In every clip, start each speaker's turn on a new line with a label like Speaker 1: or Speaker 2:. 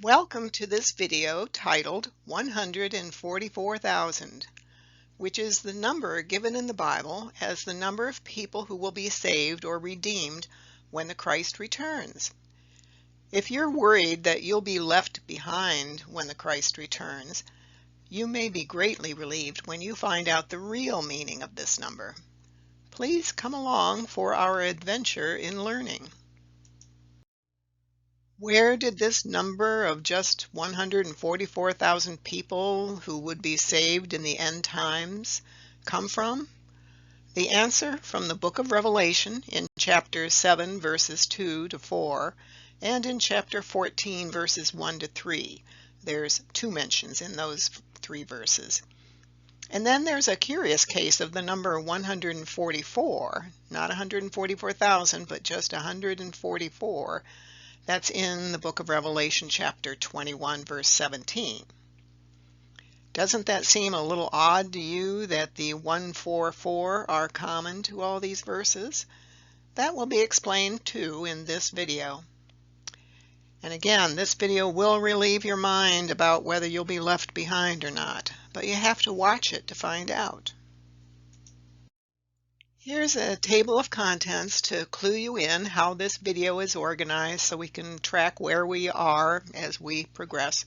Speaker 1: Welcome to this video titled 144,000, which is the number given in the Bible as the number of people who will be saved or redeemed when the Christ returns. If you're worried that you'll be left behind when the Christ returns, you may be greatly relieved when you find out the real meaning of this number. Please come along for our adventure in learning. Where did this number of just 144,000 people who would be saved in the end times come from? The answer from the book of Revelation in chapter 7 verses 2 to 4 and in chapter 14 verses 1 to 3. There's two mentions in those three verses. And then there's a curious case of the number 144, not 144,000, but just 144. That's in the book of Revelation chapter 21 verse 17. Doesn't that seem a little odd to you that the 144 are common to all these verses? That will be explained too in this video. And again, this video will relieve your mind about whether you'll be left behind or not, but you have to watch it to find out. Here's a table of contents to clue you in how this video is organized so we can track where we are as we progress.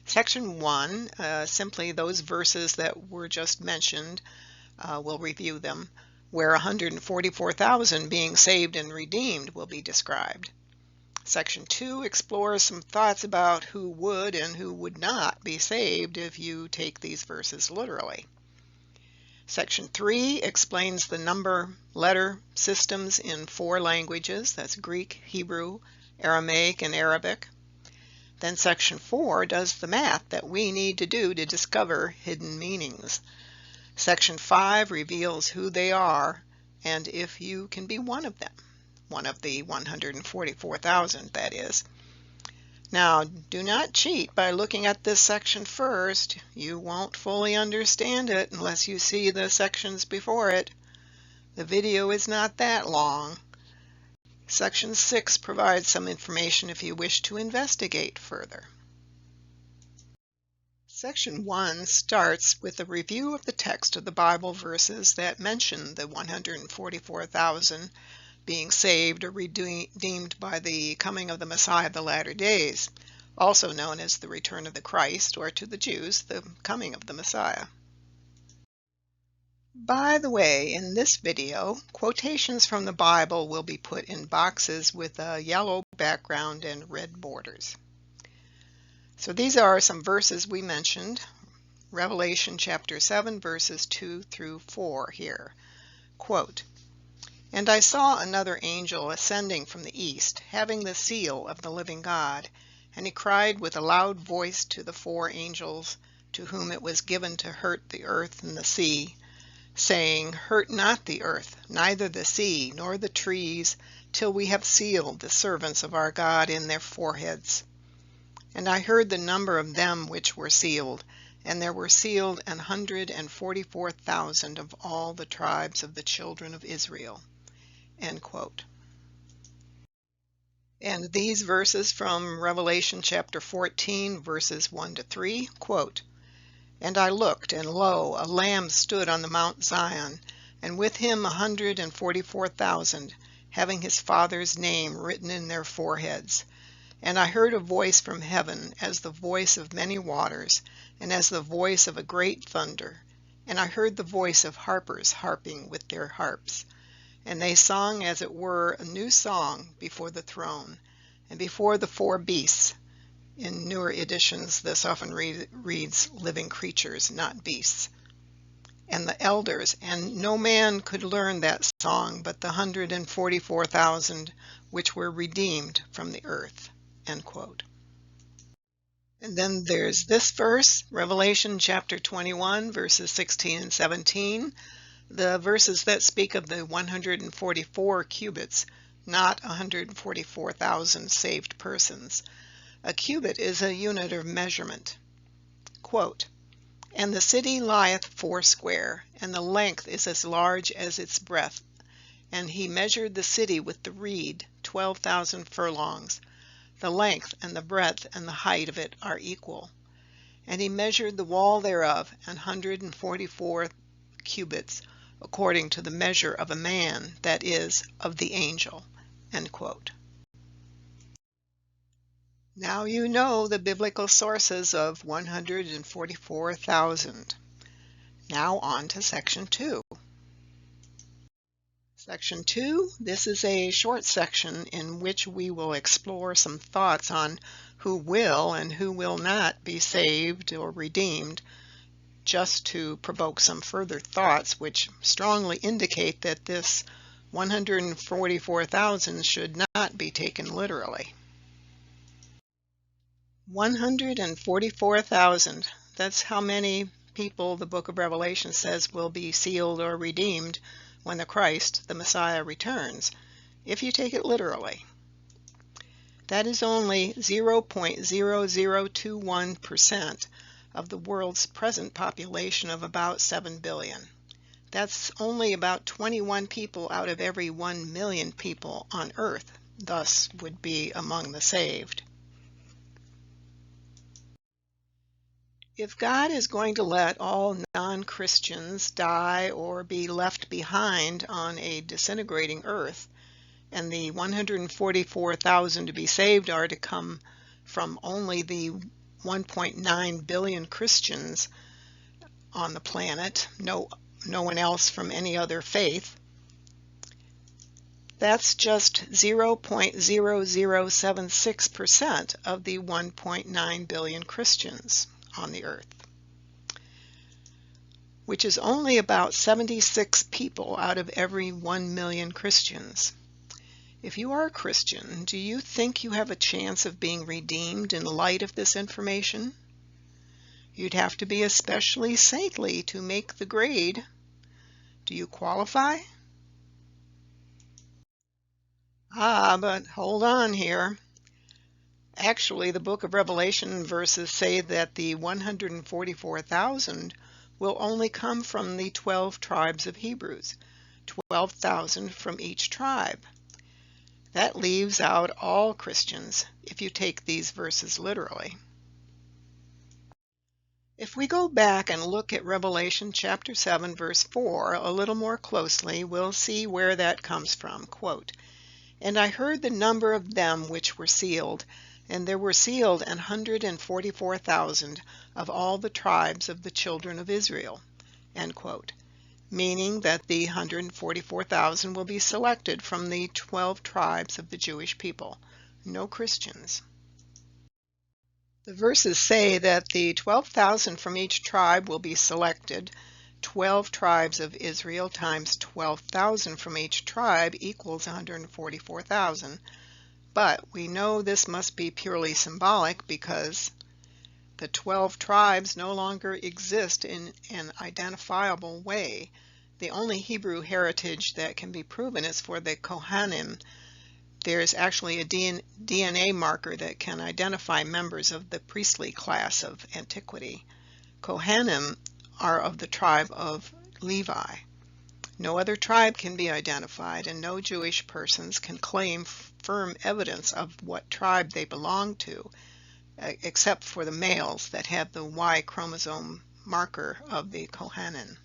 Speaker 1: Section 1, simply those verses that were just mentioned, we'll review them, where 144,000 being saved and redeemed will be described. Section 2 explores some thoughts about who would and who would not be saved if you take these verses literally. Section 3 explains the number letter systems in 4 languages, that's Greek, Hebrew, Aramaic, and Arabic. Then Section 4 does the math that we need to do to discover hidden meanings. Section 5 reveals who they are and if you can be one of them, one of the 144,000 that is. Now, do not cheat by looking at this section first. You won't fully understand it unless you see the sections before it. The video is not that long. Section 6 provides some information if you wish to investigate further. Section 1 starts with a review of the text of the Bible verses that mention the 144,000 being saved or redeemed by the coming of the Messiah of the latter days, also known as the return of the Christ, or to the Jews, the coming of the Messiah. By the way, in this video, quotations from the Bible will be put in boxes with a yellow background and red borders. So these are some verses we mentioned. Revelation chapter 7 verses 2 through 4 here. Quote, "And I saw another angel ascending from the east, having the seal of the living God. And he cried with a loud voice to the 4 angels, to whom it was given to hurt the earth and the sea, saying, Hurt not the earth, neither the sea, nor the trees, till we have sealed the servants of our God in their foreheads. And I heard the number of them which were sealed, and there were sealed 144,000 of all the tribes of the children of Israel." End quote. And these verses from Revelation chapter 14 verses 1 to 3, quote, "And I looked, and lo, a Lamb stood on the Mount Zion, and with him 144,000, having his Father's name written in their foreheads. And I heard a voice from heaven, as the voice of many waters, and as the voice of a great thunder. And I heard the voice of harpers harping with their harps. And they sung as it were a new song before the throne, and before the 4 beasts." In newer editions, this often reads living creatures, not beasts. "And the elders, and no man could learn that song but the 144,000 which were redeemed from the earth." End quote. And then there's this verse, Revelation chapter 21, verses 16 and 17. The verses that speak of the 144 cubits, not 144,000 saved persons. A cubit is a unit of measurement. Quote, "And the city lieth foursquare, and the length is as large as its breadth. And he measured the city with the reed, 12,000 furlongs. The length and the breadth and the height of it are equal. And he measured the wall thereof 144 cubits, according to the measure of a man, that is, of the angel." End quote. Now you know the biblical sources of 144,000. Now on to Section 2. Section 2, this is a short section in which we will explore some thoughts on who will and who will not be saved or redeemed, just to provoke some further thoughts which strongly indicate that this 144,000 should not be taken literally. 144,000, that's how many people the book of Revelation says will be sealed or redeemed when the Christ, the Messiah, returns, if you take it literally. That is only 0.0021% of the world's present population of about 7 billion. That's only about 21 people out of every 1 million people on earth, thus would be among the saved. If God is going to let all non-Christians die or be left behind on a disintegrating earth, and the 144,000 to be saved are to come from only the 1.9 billion Christians on the planet, no one else from any other faith, that's just 0.0076% of the 1.9 billion Christians on the earth, which is only about 76 people out of every 1 million Christians. If you are a Christian, do you think you have a chance of being redeemed in light of this information? You'd have to be especially saintly to make the grade. Do you qualify? But hold on here. Actually, the book of Revelation verses say that the 144,000 will only come from the 12 tribes of Hebrews, 12,000 from each tribe. That leaves out all Christians if you take these verses literally. If we go back and look at Revelation chapter 7 verse 4 a little more closely, we'll see where that comes from. Quote, "And I heard the number of them which were sealed, and there were sealed 144,000 of all the tribes of the children of Israel." End quote. Meaning that the 144,000 will be selected from the 12 tribes of the Jewish people, no Christians. The verses say that the 12,000 from each tribe will be selected. 12 tribes of Israel times 12,000 from each tribe equals 144,000. But we know this must be purely symbolic because the 12 tribes no longer exist in an identifiable way. The only Hebrew heritage that can be proven is for the Kohanim. There's actually a DNA marker that can identify members of the priestly class of antiquity. Kohanim are of the tribe of Levi. No other tribe can be identified, and no Jewish persons can claim firm evidence of what tribe they belong to, except for the males that have the Y chromosome marker of the Kohanim.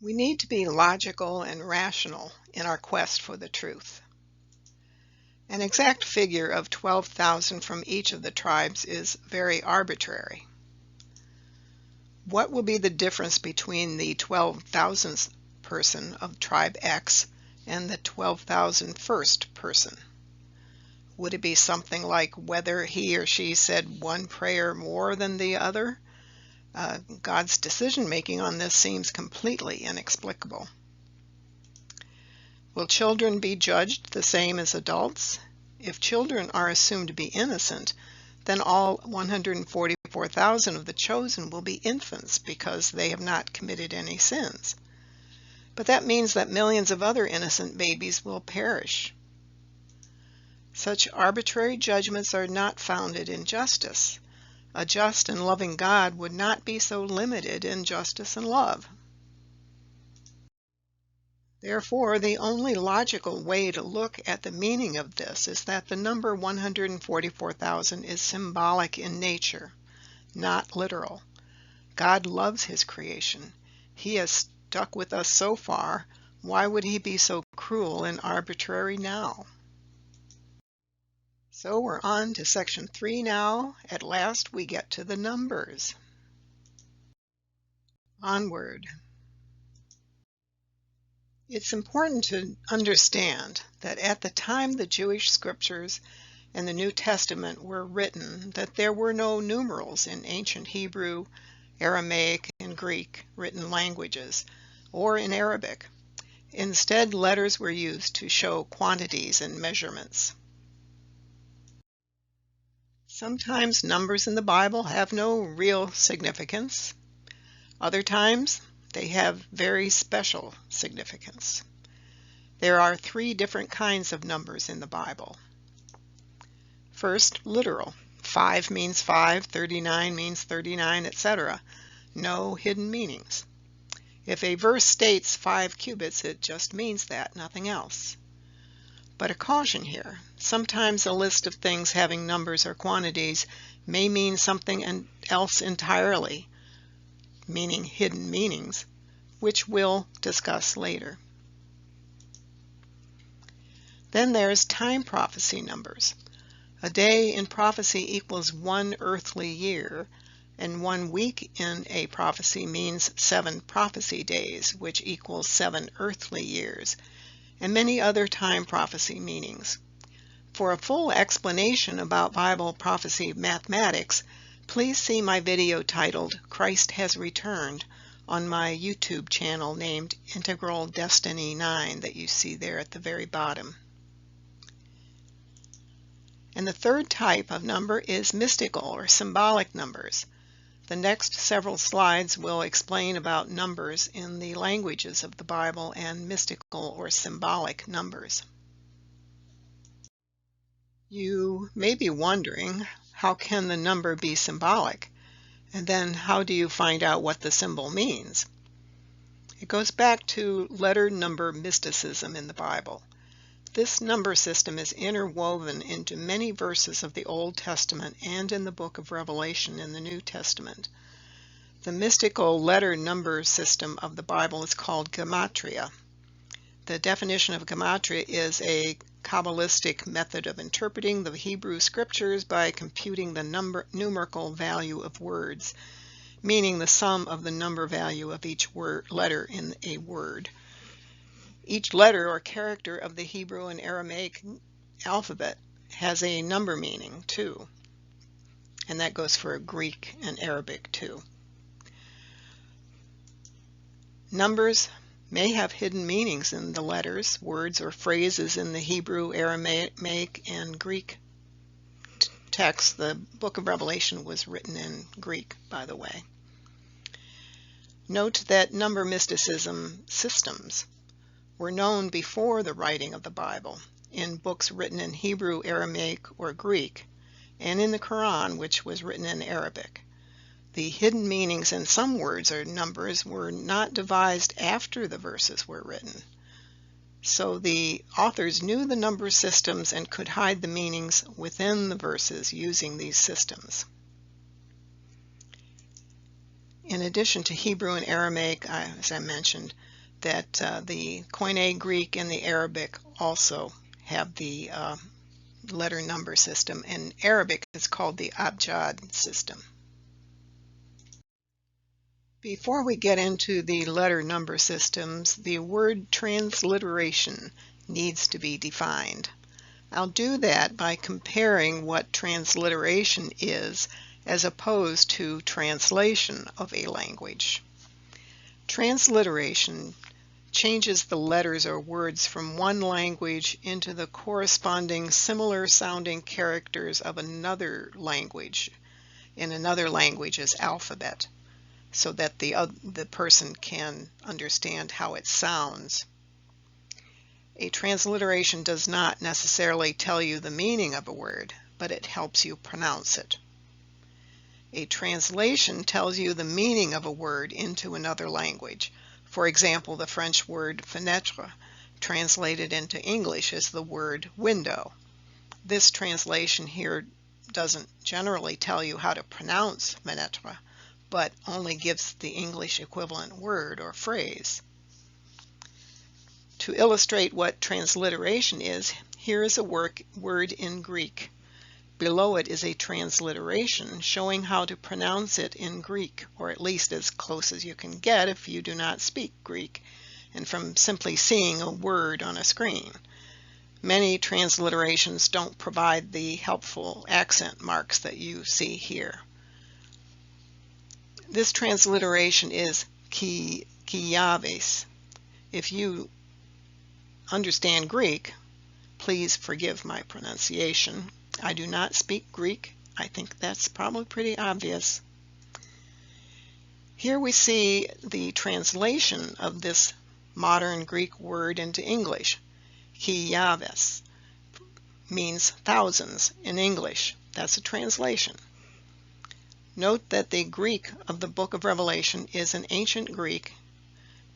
Speaker 1: We need to be logical and rational in our quest for the truth. An exact figure of 12,000 from each of the tribes is very arbitrary. What will be the difference between the 12,000th person of tribe X and the 12,001st person? Would it be something like whether he or she said one prayer more than the other? God's decision-making on this seems completely inexplicable. Will children be judged the same as adults? If children are assumed to be innocent, then all 144,000 of the chosen will be infants because they have not committed any sins. But that means that millions of other innocent babies will perish. Such arbitrary judgments are not founded in justice. A just and loving God would not be so limited in justice and love. Therefore, the only logical way to look at the meaning of this is that the number 144,000 is symbolic in nature, not literal. God loves his creation. He has stuck with us so far. Why would he be so cruel and arbitrary now? So we're on to section 3 now. At last we get to the numbers. Onward. It's important to understand that at the time the Jewish scriptures and the New Testament were written, that there were no numerals in ancient Hebrew, Aramaic, and Greek written languages, or in Arabic. Instead, letters were used to show quantities and measurements. Sometimes numbers in the Bible have no real significance. Other times, they have very special significance. There are 3 different kinds of numbers in the Bible. First, literal. 5 means 5, 39 means 39, etc. No hidden meanings. If a verse states 5 cubits, it just means that, nothing else. But a caution here. Sometimes a list of things having numbers or quantities may mean something else entirely, meaning hidden meanings, which we'll discuss later. Then there's time prophecy numbers. A day in prophecy equals 1 earthly year, and 1 week in a prophecy means 7 prophecy days, which equals 7 earthly years, and many other time prophecy meanings. For a full explanation about Bible prophecy mathematics, please see my video titled Christ Has Returned on my YouTube channel named Integral Destiny 9 that you see there at the very bottom. And the third type of number is mystical or symbolic numbers. The next several slides will explain about numbers in the languages of the Bible and mystical or symbolic numbers. You may be wondering, how can the number be symbolic? And then how do you find out what the symbol means? It goes back to letter number mysticism in the Bible. This number system is interwoven into many verses of the Old Testament and in the book of Revelation in the New Testament. The mystical letter number system of the Bible is called gematria. The definition of gematria is a Kabbalistic method of interpreting the Hebrew scriptures by computing the numerical value of words, meaning the sum of the number value of each letter in a word. Each letter or character of the Hebrew and Aramaic alphabet has a number meaning too, and that goes for Greek and Arabic too. Numbers may have hidden meanings in the letters, words, or phrases in the Hebrew, Aramaic, and Greek text. The book of Revelation was written in Greek, by the way. Note that number mysticism systems were known before the writing of the Bible, in books written in Hebrew, Aramaic, or Greek, and in the Quran, which was written in Arabic. The hidden meanings in some words or numbers were not devised after the verses were written. So the authors knew the number systems and could hide the meanings within the verses using these systems. In addition to Hebrew and Aramaic, as I mentioned, that the Koine Greek and the Arabic also have the letter number system. In Arabic, it's called the Abjad system. Before we get into the letter number systems, the word transliteration needs to be defined. I'll do that by comparing what transliteration is as opposed to translation of a language. Transliteration changes the letters or words from one language into the corresponding similar sounding characters of another language in another language's alphabet, so that the person can understand how it sounds. A transliteration does not necessarily tell you the meaning of a word, but it helps you pronounce it. A translation tells you the meaning of a word into another language. For example, the French word fenêtre, translated into English, is the word window. This translation here doesn't generally tell you how to pronounce fenêtre, but only gives the English equivalent word or phrase. To illustrate what transliteration is, here is a word in Greek. Below it is a transliteration showing how to pronounce it in Greek, or at least as close as you can get if you do not speak Greek, and from simply seeing a word on a screen. Many transliterations don't provide the helpful accent marks that you see here. This transliteration is Kiaves. If you understand Greek, please forgive my pronunciation. I do not speak Greek. I think that's probably pretty obvious. Here we see the translation of this modern Greek word into English. Kiaves means thousands in English. That's a translation. Note that the Greek of the book of Revelation is an ancient Greek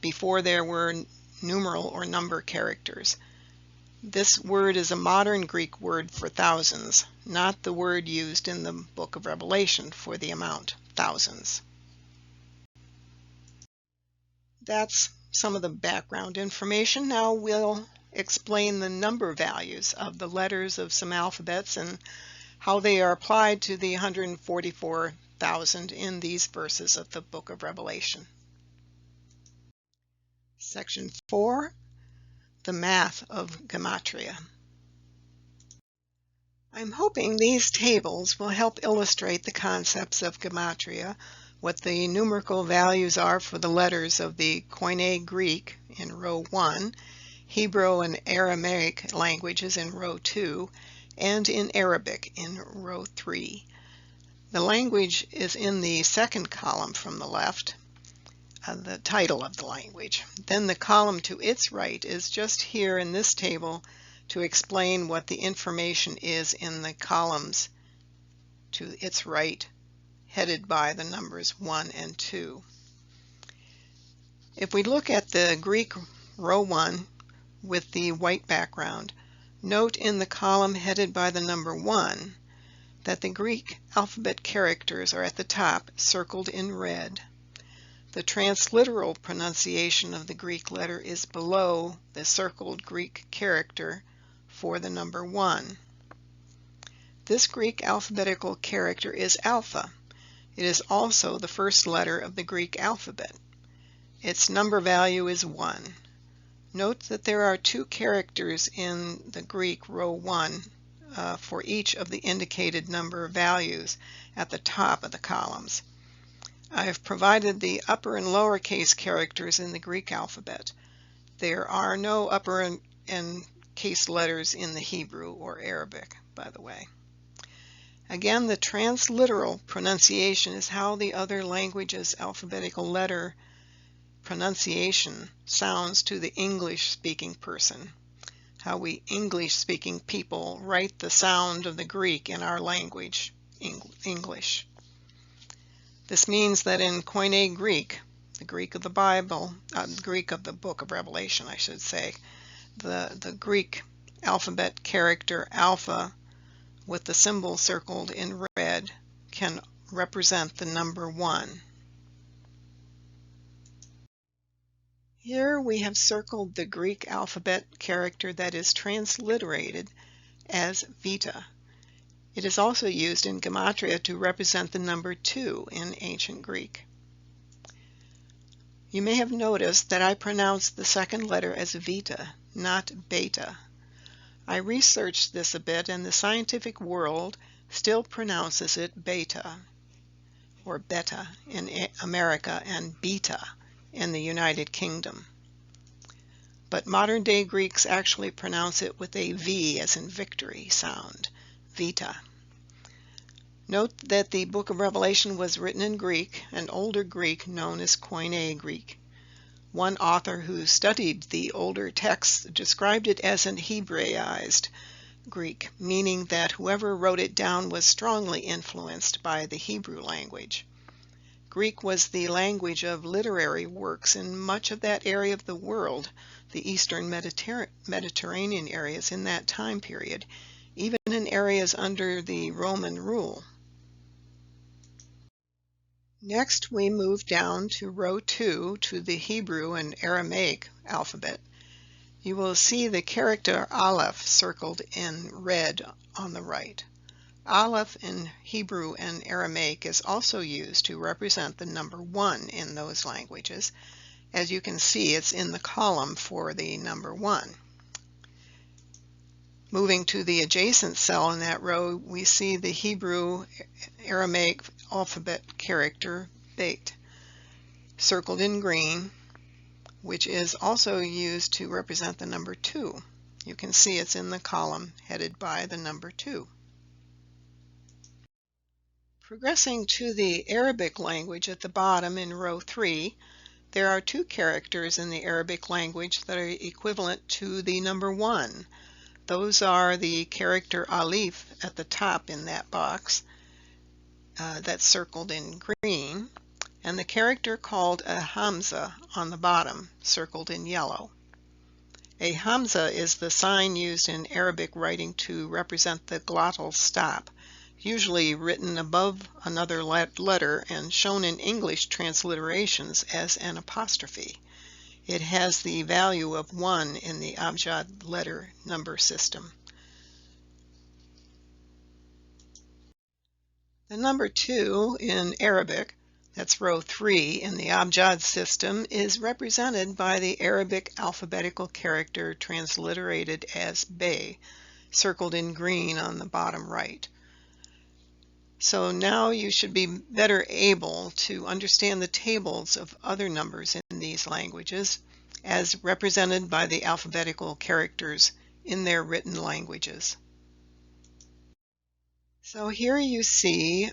Speaker 1: before there were numeral or number characters. This word is a modern Greek word for thousands, not the word used in the book of Revelation for the amount, thousands. That's some of the background information. Now we'll explain the number values of the letters of some alphabets and how they are applied to the 144,000 in these verses of the book of Revelation. Section 4. The math of gematria. I'm hoping these tables will help illustrate the concepts of gematria, what the numerical values are for the letters of the Koine Greek in row 1, Hebrew and Aramaic languages in row 2, and in Arabic in row 3. The language is in the second column from the left, the title of the language. Then the column to its right is just here in this table to explain what the information is in the columns to its right, headed by the numbers 1 and 2. If we look at the Greek row 1 with the white background, note in the column headed by the number 1 that the Greek alphabet characters are at the top, circled in red. The transliteral pronunciation of the Greek letter is below the circled Greek character for the number 1. This Greek alphabetical character is alpha. It is also the first letter of the Greek alphabet. Its number value is 1. Note that there are 2 characters in the Greek row 1 for each of the indicated number values at the top of the columns. I have provided the upper and lower case characters in the Greek alphabet. There are no upper and case letters in the Hebrew or Arabic, by the way. Again, the transliteral pronunciation is how the other language's alphabetical letter pronunciation sounds to the English-speaking person, how we English-speaking people write the sound of the Greek in our language, English. This means that in Koine Greek, the Greek of the Bible, the Greek of the book of Revelation, I should say, the Greek alphabet character alpha with the symbol circled in red can represent the number 1. Here we have circled the Greek alphabet character that is transliterated as Vita. It is also used in gematria to represent the number 2 in ancient Greek. You may have noticed that I pronounced the second letter as Vita, not Beta. I researched this a bit, and the scientific world still pronounces it Beta or Beta in America and Beta in the United Kingdom. But modern-day Greeks actually pronounce it with a V as in victory sound, Vita. Note that the book of Revelation was written in Greek, an older Greek known as Koine Greek. One author who studied the older texts described it as an Hebraized Greek, meaning that whoever wrote it down was strongly influenced by the Hebrew language. Greek was the language of literary works in much of that area of the world, the Eastern Mediterranean areas in that time period, even in areas under the Roman rule. Next, we move down to row 2 to the Hebrew and Aramaic alphabet. You will see the character Aleph circled in red on the right. Aleph in Hebrew and Aramaic is also used to represent the number 1 in those languages. As you can see, it's in the column for the number 1. Moving to the adjacent cell in that row, we see the Hebrew Aramaic alphabet character Bet, circled in green, which is also used to represent the number 2. You can see it's in the column headed by the number 2. Progressing to the Arabic language at the bottom in row 3, there are 2 characters in the Arabic language that are equivalent to the number 1. Those are the character Alif at the top in that box that's circled in green, and the character called a Hamza on the bottom, circled in yellow. A Hamza is the sign used in Arabic writing to represent the glottal stop, usually written above another letter and shown in English transliterations as an apostrophe. It has the value of 1 in the Abjad letter number system. The number 2 in Arabic, that's row 3 in the Abjad system, is represented by the Arabic alphabetical character transliterated as Be, circled in green on the bottom right. So now you should be better able to understand the tables of other numbers in these languages as represented by the alphabetical characters in their written languages. So here you see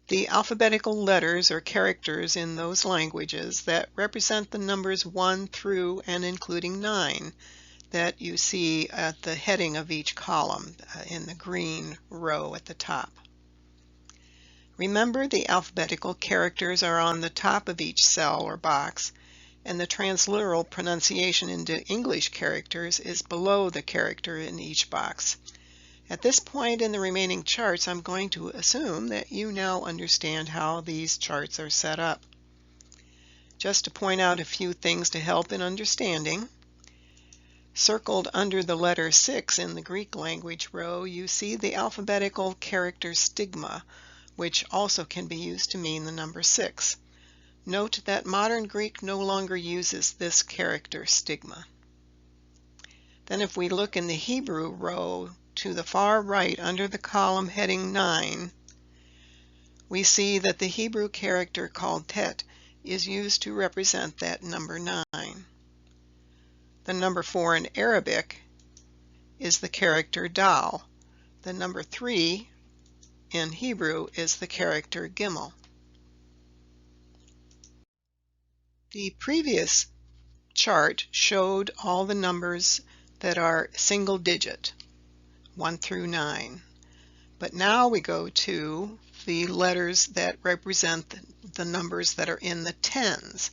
Speaker 1: the alphabetical letters or characters in those languages that represent the numbers 1 through and including 9 that you see at the heading of each column in the green row at the top. Remember, the alphabetical characters are on the top of each cell or box, and the transliteral pronunciation into English characters is below the character in each box. At this point in the remaining charts, I'm going to assume that you now understand how these charts are set up. Just to point out a few things to help in understanding, circled under the letter 6 in the Greek language row, you see the alphabetical character stigma, which also can be used to mean the number 6. Note that modern Greek no longer uses this character stigma. Then if we look in the Hebrew row to the far right under the column heading 9, we see that the Hebrew character called Tet is used to represent that number 9. The number 4 in Arabic is the character Dal. The number 3 in Hebrew is the character Gimel. The previous chart showed all the numbers that are single digit, 1 through 9. But now we go to the letters that represent the numbers that are in the tens,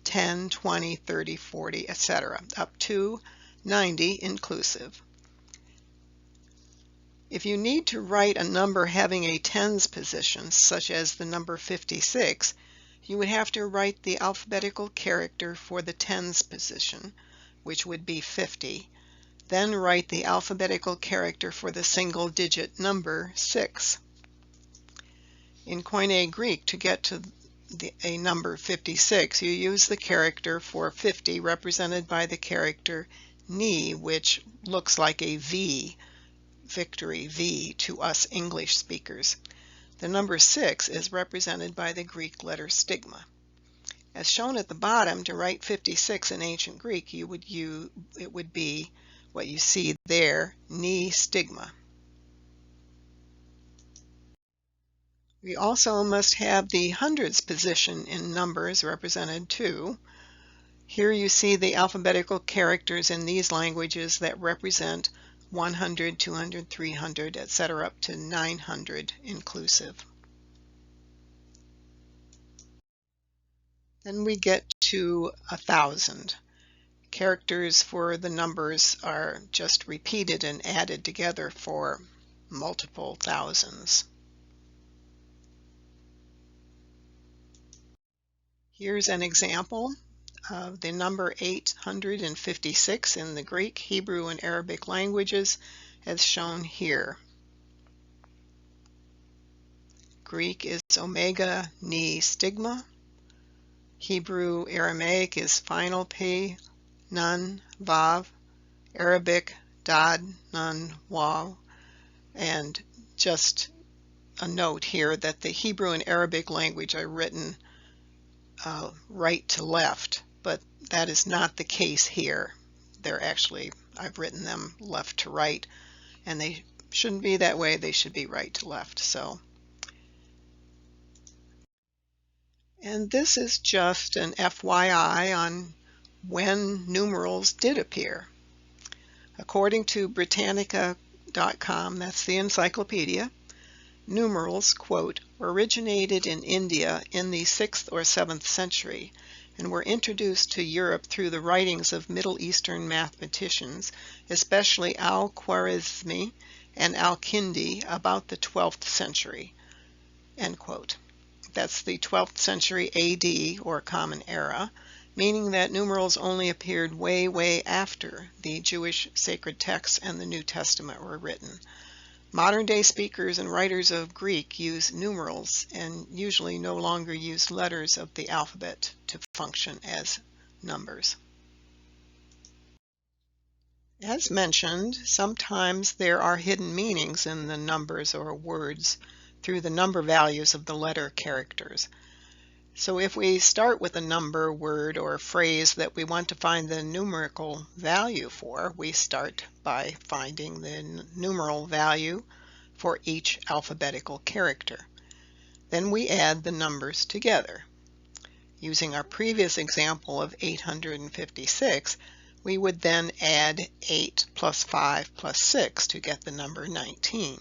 Speaker 1: 10, 20, 30, 40, etc., up to 90 inclusive. If you need to write a number having a tens position, such as the number 56, you would have to write the alphabetical character for the tens position, which would be 50, then write the alphabetical character for the single digit number 6. In Koine Greek, to get to a number 56, you use the character for 50 represented by the character Ni, which looks like a V, victory V to us English speakers. The number 6 is represented by the Greek letter stigma. As shown at the bottom, to write 56 in ancient Greek, it would be what you see there, Ni stigma. We also must have the hundreds position in numbers represented too. Here you see the alphabetical characters in these languages that represent 100, 200, 300, etc. up to 900 inclusive. Then we get to 1,000. Characters for the numbers are just repeated and added together for multiple thousands. Here's an example of the number 856 in the Greek, Hebrew, and Arabic languages as shown here. Greek is omega ni stigma. Hebrew Aramaic is final P, nun, vav. Arabic dad, nun, waw. And just a note here that the Hebrew and Arabic language are written right to left, but that is not the case here. They're actually, I've written them left to right, and they shouldn't be that way. They should be right to left. And this is just an FYI on when numerals did appear. According to Britannica.com, that's the encyclopedia, numerals, quote, originated in India in the 6th or 7th century and were introduced to Europe through the writings of Middle Eastern mathematicians, especially Al-Khwarizmi and Al-Kindi, about the 12th century, end quote. That's the 12th century AD, or Common Era, meaning that numerals only appeared way, way after the Jewish sacred texts and the New Testament were written. Modern-day speakers and writers of Greek use numerals and usually no longer use letters of the alphabet to function as numbers. As mentioned, sometimes there are hidden meanings in the numbers or words through the number values of the letter characters. So if we start with a number, word, or phrase that we want to find the numerical value for, we start by finding the numeral value for each alphabetical character. Then we add the numbers together. Using our previous example of 856, we would then add 8 plus 5 plus 6 to get the number 19.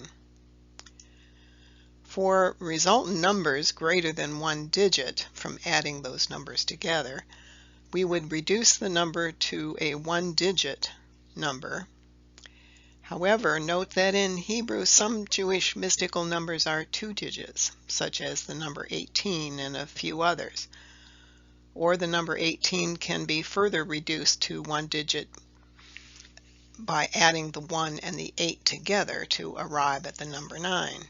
Speaker 1: For resultant numbers greater than 1 digit from adding those numbers together, we would reduce the number to a 1-digit number. However, note that in Hebrew some Jewish mystical numbers are 2 digits, such as the number 18 and a few others. Or the number 18 can be further reduced to 1 digit by adding the 1 and the 8 together to arrive at the number 9.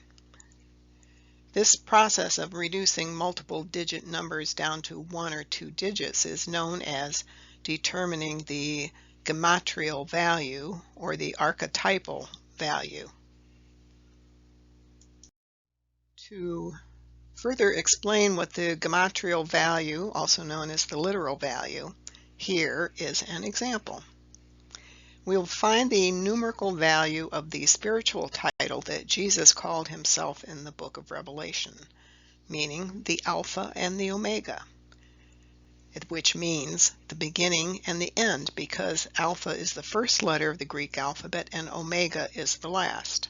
Speaker 1: This process of reducing multiple digit numbers down to 1 or 2 digits is known as determining the gematrial value or the archetypal value. To further explain what the gematrial value, also known as the literal value, here is an example. We'll find the numerical value of the spiritual title that Jesus called himself in the book of Revelation, meaning the Alpha and the Omega, which means the beginning and the end, because Alpha is the first letter of the Greek alphabet and Omega is the last.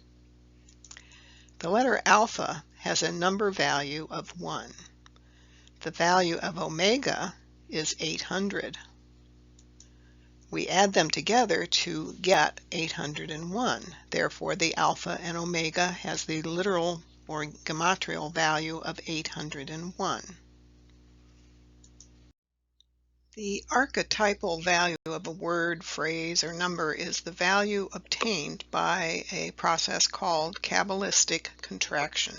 Speaker 1: The letter Alpha has a number value of 1. The value of Omega is 800. We add them together to get 801. Therefore, the Alpha and Omega has the literal or gematrial value of 801. The archetypal value of a word, phrase, or number is the value obtained by a process called Kabbalistic contraction.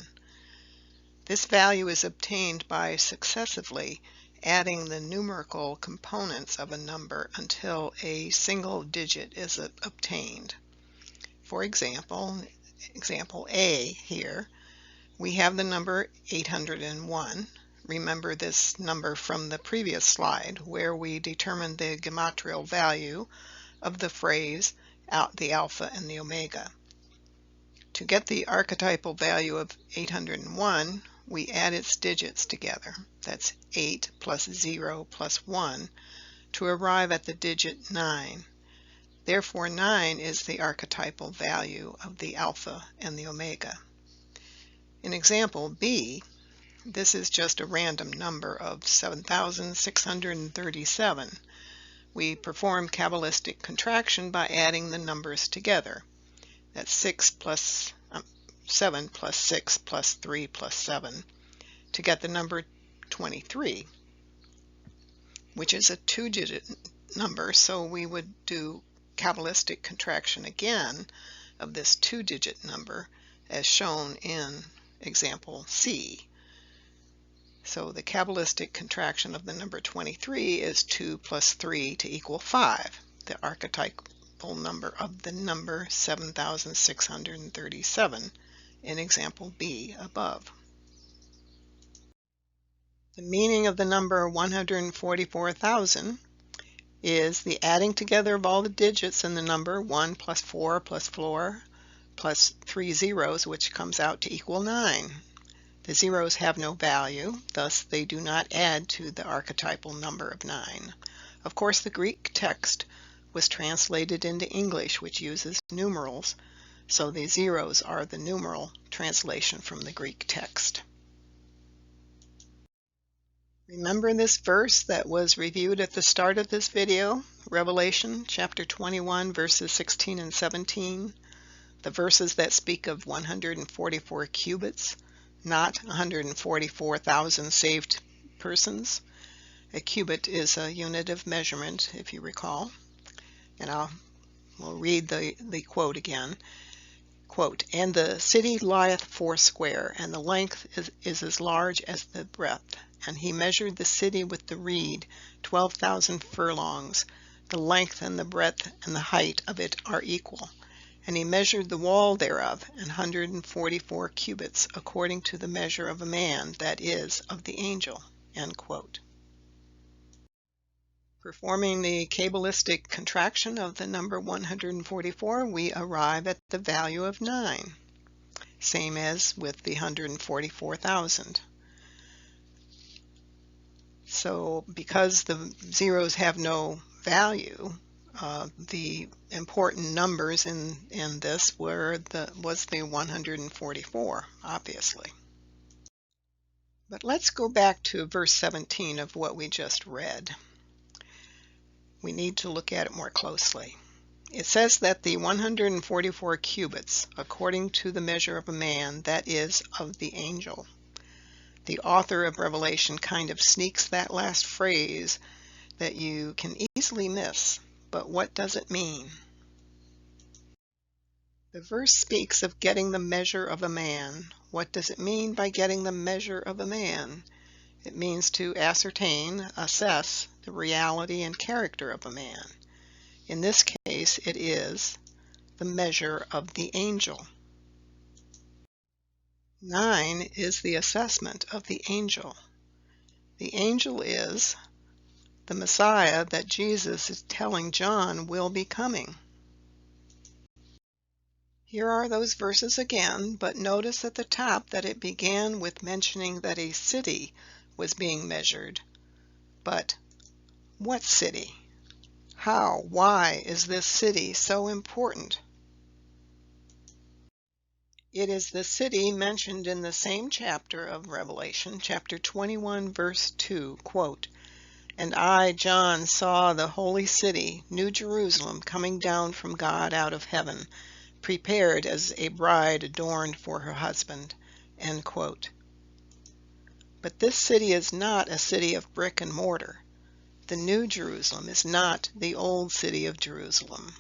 Speaker 1: This value is obtained by successively adding the numerical components of a number until a single digit is obtained. For example, example A here, we have the number 801. Remember this number from the previous slide where we determined the gematrial value of the phrase the Alpha and the Omega. To get the archetypal value of 801, we add its digits together. That's 8 plus 0 plus 1 to arrive at the digit 9. Therefore, 9 is the archetypal value of the Alpha and the Omega. In example B, This is just a random number of 7,637. We perform Kabbalistic contraction by adding the numbers together. That's 7 plus 6 plus 3 plus 7 to get the number 23, which is a two-digit number, so we would do Kabbalistic contraction again of this two-digit number as shown in example C. So the Kabbalistic contraction of the number 23 is 2 plus 3 to equal 5, the archetypal number of the number 7,637 in example B above. The meaning of the number 144,000 is the adding together of all the digits in the number 1 plus 4 plus 4 plus 3 zeros, which comes out to equal 9. The zeros have no value, thus they do not add to the archetypal number of 9. Of course, the Greek text was translated into English, which uses numerals, so the zeros are the numeral translation from the Greek text. Remember this verse that was reviewed at the start of this video, Revelation chapter 21 verses 16 and 17, the verses that speak of 144 cubits, not 144,000 saved persons. A cubit is a unit of measurement, if you recall. And we'll read the quote again. Quote, "And the city lieth foursquare, and the length is as large as the breadth. And he measured the city with the reed, 12,000 furlongs. The length and the breadth and the height of it are equal. And he measured the wall thereof, 144 cubits, according to the measure of a man, that is, of the angel." End quote. Performing the Kabbalistic contraction of the number 144, we arrive at the value of 9, same as with the 144,000. So because the zeros have no value, the important numbers in this was the 144, obviously. But let's go back to verse 17 of what we just read. We need to look at it more closely. It says that the 144 cubits, according to the measure of a man, that is, of the angel. The author of Revelation kind of sneaks that last phrase that you can easily miss. But what does it mean? The verse speaks of getting the measure of a man. What does it mean by getting the measure of a man? It means to ascertain, assess the reality and character of a man. In this case, it is the measure of the angel. 9 is the assessment of the angel. The angel is the Messiah that Jesus is telling John will be coming. Here are those verses again, but notice at the top that it began with mentioning that a city was being measured. But what city? How? Why is this city so important? It is the city mentioned in the same chapter of Revelation, chapter 21, verse 2, quote, "And I, John, saw the holy city, New Jerusalem, coming down from God out of heaven, prepared as a bride adorned for her husband." End quote. But this city is not a city of brick and mortar. The New Jerusalem is not the old city of Jerusalem.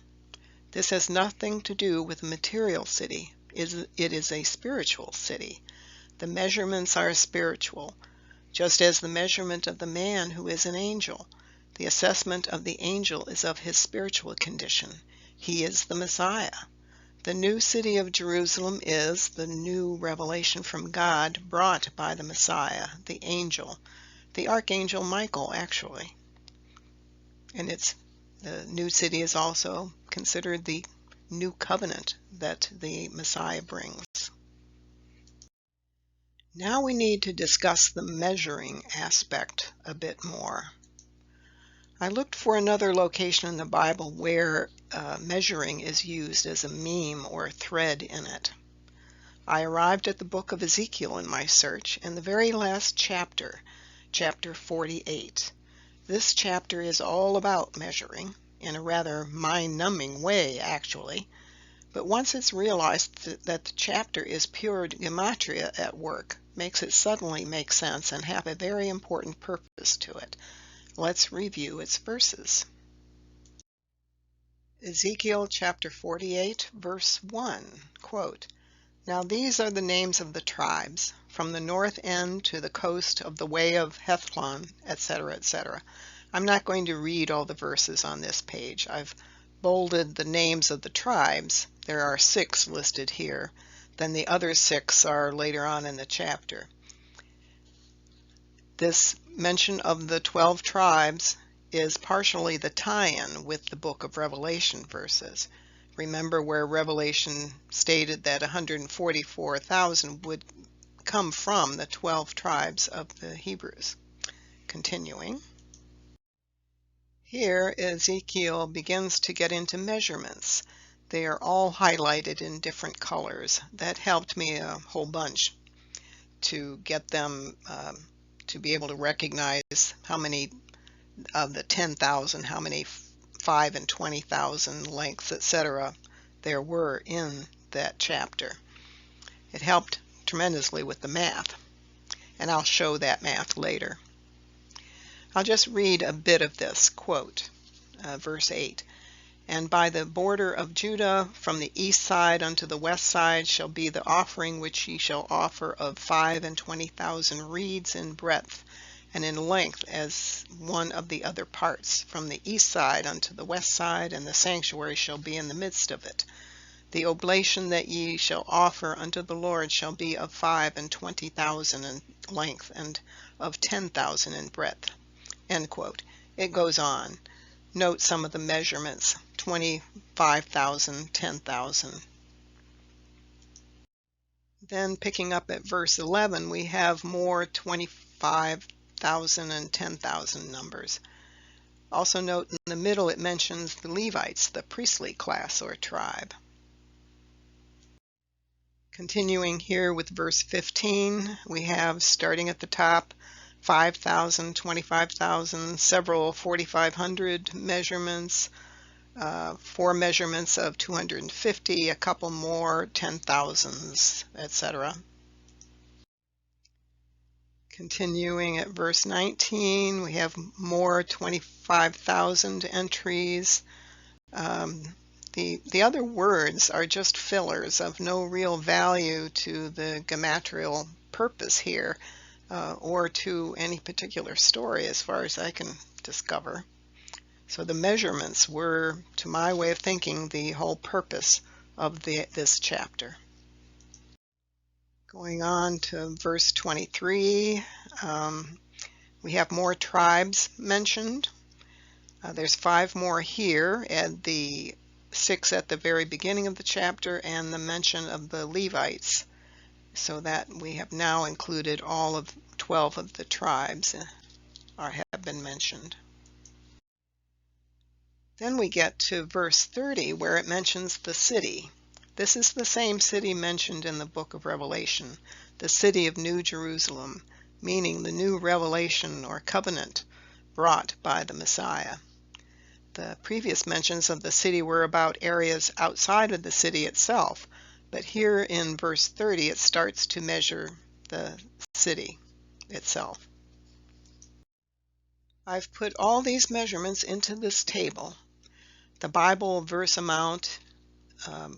Speaker 1: This has nothing to do with a material city. It is a spiritual city. The measurements are spiritual, just as the measurement of the man who is an angel. The assessment of the angel is of his spiritual condition. He is the Messiah. The new city of Jerusalem is the new revelation from God brought by the Messiah, the angel, the archangel Michael, actually. And the new city is also considered the new covenant that the Messiah brings. Now we need to discuss the measuring aspect a bit more. I looked for another location in the Bible where measuring is used as a meme or thread in it. I arrived at the book of Ezekiel in my search, and the very last chapter, chapter 48. This chapter is all about measuring, in a rather mind-numbing way, actually. But once it's realized that the chapter is pure gematria at work, makes it suddenly make sense and have a very important purpose to it. Let's review its verses. Ezekiel chapter 48, verse 1, quote, "Now these are the names of the tribes, from the north end to the coast of the way of Hethlon," etc., etc. I'm not going to read all the verses on this page. I've bolded the names of the tribes. There are 6 listed here. Then the other 6 are later on in the chapter. This mention of the 12 tribes is partially the tie-in with the book of Revelation verses. Remember where Revelation stated that 144,000 would come from the 12 tribes of the Hebrews. Continuing. Here Ezekiel begins to get into measurements. They are all highlighted in different colors. That helped me a whole bunch to get them to be able to recognize how many of the 10,000, how many 5 and 20,000 lengths, etc. there were in that chapter. It helped tremendously with the math, and I'll show that math later. I'll just read a bit of this quote, verse 8. "And by the border of Judah, from the east side unto the west side, shall be the offering which ye shall offer of 5 and 20,000 reeds in breadth, and in length as one of the other parts, from the east side unto the west side, and the sanctuary shall be in the midst of it. The oblation that ye shall offer unto the Lord shall be of 5 and 20,000 in length, and of 10,000 in breadth." End quote. It goes on. Note some of the measurements: 25,000, 10,000. Then picking up at verse 11, we have more 25,000 and 10,000 numbers. Also note in the middle it mentions the Levites, the priestly class or tribe. Continuing here with verse 15, we have, starting at the top, 5,000, 25,000, several 4,500 measurements, 4 measurements of 250, a couple more 10,000s, etc. Continuing at verse 19, we have more 25,000 entries. The other words are just fillers of no real value to the gematrial purpose here, or to any particular story as far as I can discover. So the measurements were, to my way of thinking, the whole purpose of this chapter. Going on to verse 23, we have more tribes mentioned. There's 5 more here, and the 6 at the very beginning of the chapter, and the mention of the Levites, so that we have now included all of 12 of the tribes have been mentioned. Then we get to verse 30, where it mentions the city. This is the same city mentioned in the book of Revelation, the city of New Jerusalem, meaning the new revelation or covenant brought by the Messiah. The previous mentions of the city were about areas outside of the city itself, but here in verse 30 it starts to measure the city itself. I've put all these measurements into this table. The Bible verse amount,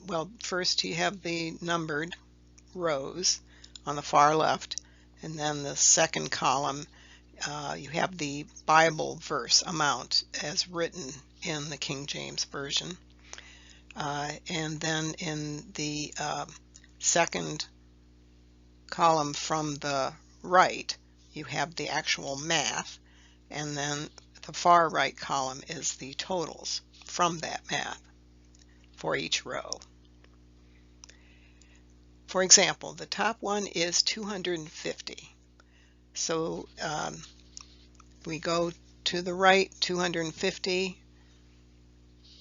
Speaker 1: well, first you have the numbered rows on the far left, and then the second column you have the Bible verse amount as written in the King James Version. And then in the second column from the right, you have the actual math, and then the far right column is the totals from that math for each row. For example, the top one is 250. So we go to the right, 250.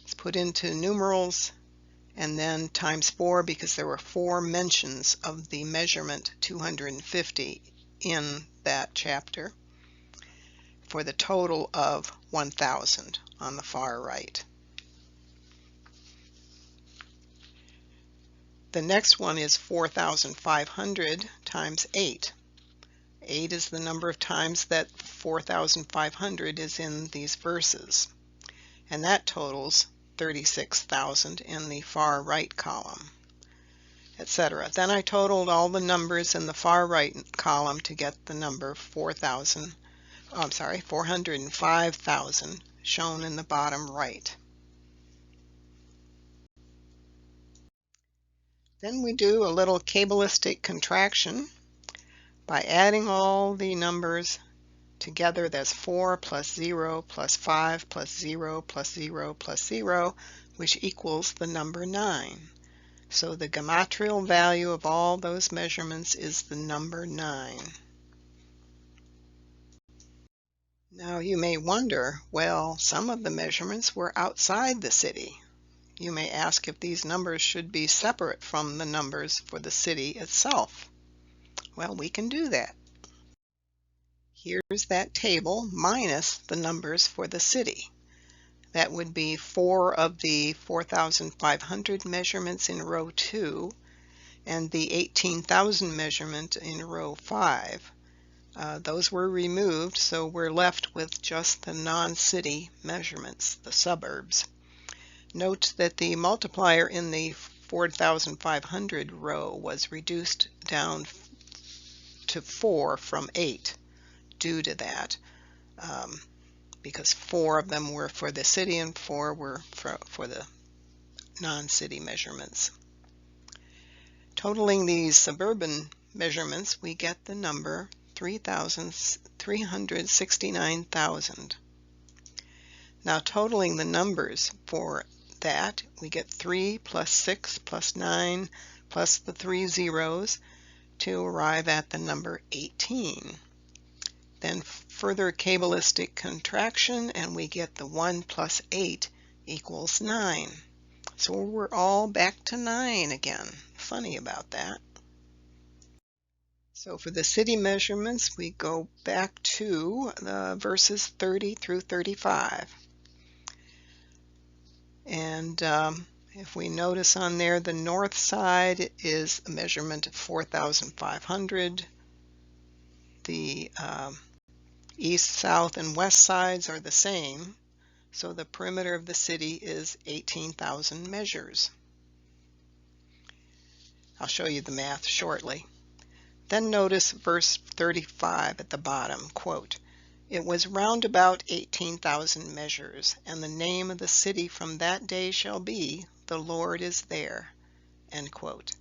Speaker 1: It's put into numerals, and then times 4 because there were 4 mentions of the measurement 250 in that chapter, for the total of 1,000 on the far right. The next one is 4,500 times 8. 8 is the number of times that 4,500 is in these verses, and that totals 36,000 in the far right column, etc. Then I totaled all the numbers in the far right column to get the number 405,000 shown in the bottom right. Then we do a little cabalistic contraction by adding all the numbers together. That's 4 plus 0 plus 5 plus 0 plus 0 plus 0, which equals the number 9. So the gematria value of all those measurements is the number 9. Now you may wonder, well, some of the measurements were outside the city. You may ask if these numbers should be separate from the numbers for the city itself. Well, we can do that. Here's that table minus the numbers for the city. That would be 4 of the 4,500 measurements in row 2 and the 18,000 measurement in row 5. Those were removed, so we're left with just the non-city measurements, the suburbs. Note that the multiplier in the 4,500 row was reduced down to 4 from 8 due to that, because 4 of them were for the city and 4 were for the non-city measurements. Totaling these suburban measurements, we get the number 369,000. Now totaling the numbers for that, we get 3 plus 6 plus 9 plus the 3 zeros to arrive at the number 18. Then further cabalistic contraction, and we get the 1 plus 8 equals 9. So we're all back to 9 again. Funny about that. So for the city measurements, we go back to the verses 30 through 35. And if we notice on there, the north side is a measurement of 4,500. The east, south, and west sides are the same. So the perimeter of the city is 18,000 measures. I'll show you the math shortly. Then notice verse 35 at the bottom, quote, "It was round about 18,000 measures, and the name of the city from that day shall be, the Lord is there," end quote.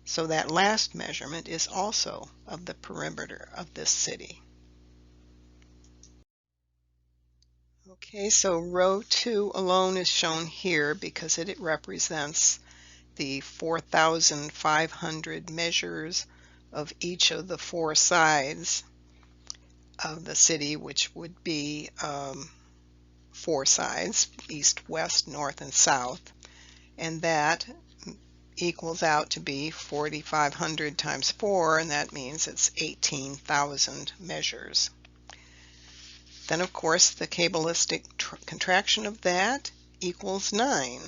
Speaker 1: So that last measurement is also of the perimeter of this city. Okay, so row 2 alone is shown here because it represents the 4,500 measures of each of the 4 sides of the city, which would be 4 sides, east, west, north, and south, and that equals out to be 4,500 times 4, and that means it's 18,000 measures. Then of course the cabalistic contraction of that equals 9.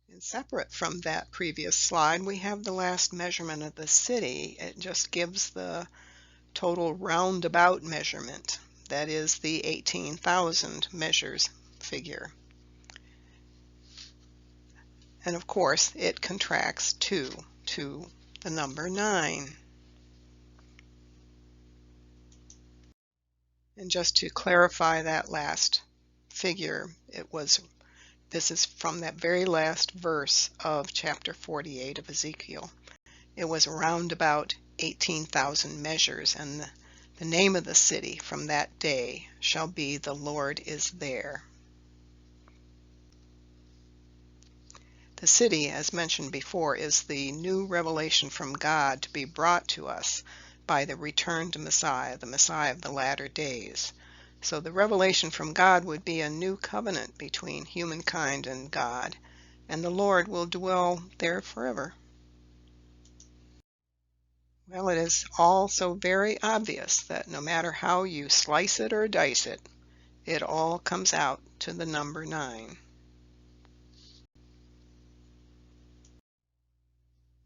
Speaker 1: And separate from that previous slide, we have the last measurement of the city. It just gives the total roundabout measurement, that is the 18,000 measures figure. And of course it contracts 2 to the number 9. And just to clarify that last figure, this is from that very last verse of chapter 48 of Ezekiel. It was around about 18,000 measures, and the name of the city from that day shall be, the Lord is there. The city, as mentioned before, is the new revelation from God to be brought to us by the returned Messiah, the Messiah of the latter days. So the revelation from God would be a new covenant between humankind and God, and the Lord will dwell there forever. Well, it is also very obvious that no matter how you slice it or dice it, it all comes out to the number 9.